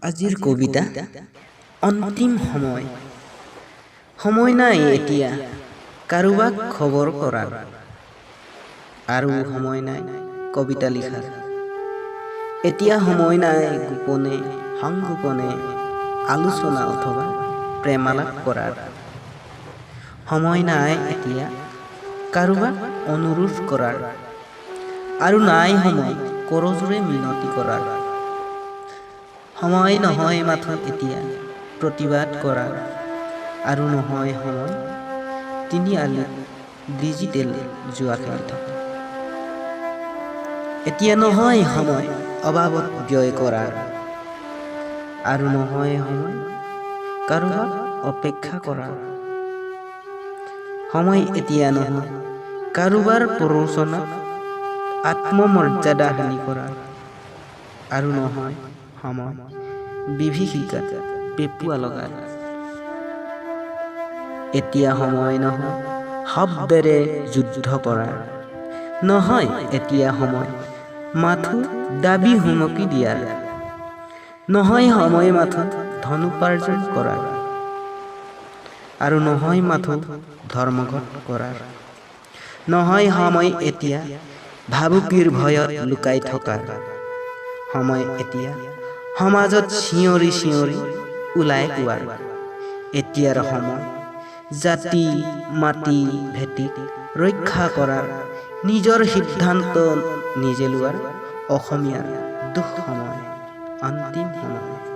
আজিৰ কবিতা অন্তিম সময়। সময় নাই এতিয়া কাৰোবাক খবৰ কৰাৰ, আৰু সময় নাই কবিতা লিখাৰ। এতিয়া সময় নাই গোপনে সংগোপনে আলোচনা অথবা প্ৰেমালাপ কৰাৰ। সময় নাই এতিয়া কাৰোবাক অনুৰোধ কৰাৰ, আৰু নাই সময় কৰজোৰে মিনতি কৰাৰ। সময় নহয় মাথো এতিয়া প্ৰতিবাদ কৰাৰ, আৰু নহয় সময় তিনিআলিত ডিজিটেল জুৱা খেলি থকা। এতিয়া নহয় সময় অবাবত ব্যয় কৰাৰ, আৰু নহয় সময় কাৰোবাক অপেক্ষা কৰাৰ। সময় এতিয়া নহয় কাৰোবাৰ প্ৰৰোচনাত আত্মমৰ্যাদা হানি কৰাৰ, আৰু নহয় সময় বিভীষিকাত পেপুৱা লগাৰ। এতিয়া সময় নহয় শব্দেৰে যুদ্ধ কৰাৰ, নহয় এতিয়া সময় মাথো দাবী হুমকি দিয়াৰ। নহয় সময় মাথো ধনোপাৰ্জন কৰাৰ, আৰু নহয় মাথো ধৰ্মঘট কৰাৰ। নহয় সময় এতিয়া ভাবুকিৰ ভয়ত লুকাই থকাৰ। সময় এতিয়া সমাজত চিঞৰি চিঞৰি ওলাই কোৱাৰ। এতিয়াৰ সময় জাতি মাটি ভেটিক ৰক্ষা কৰাৰ, নিজৰ সিদ্ধান্ত নিজে লোৱাৰ অসমীয়াৰ দুঃসময়, অন্তিম সময়।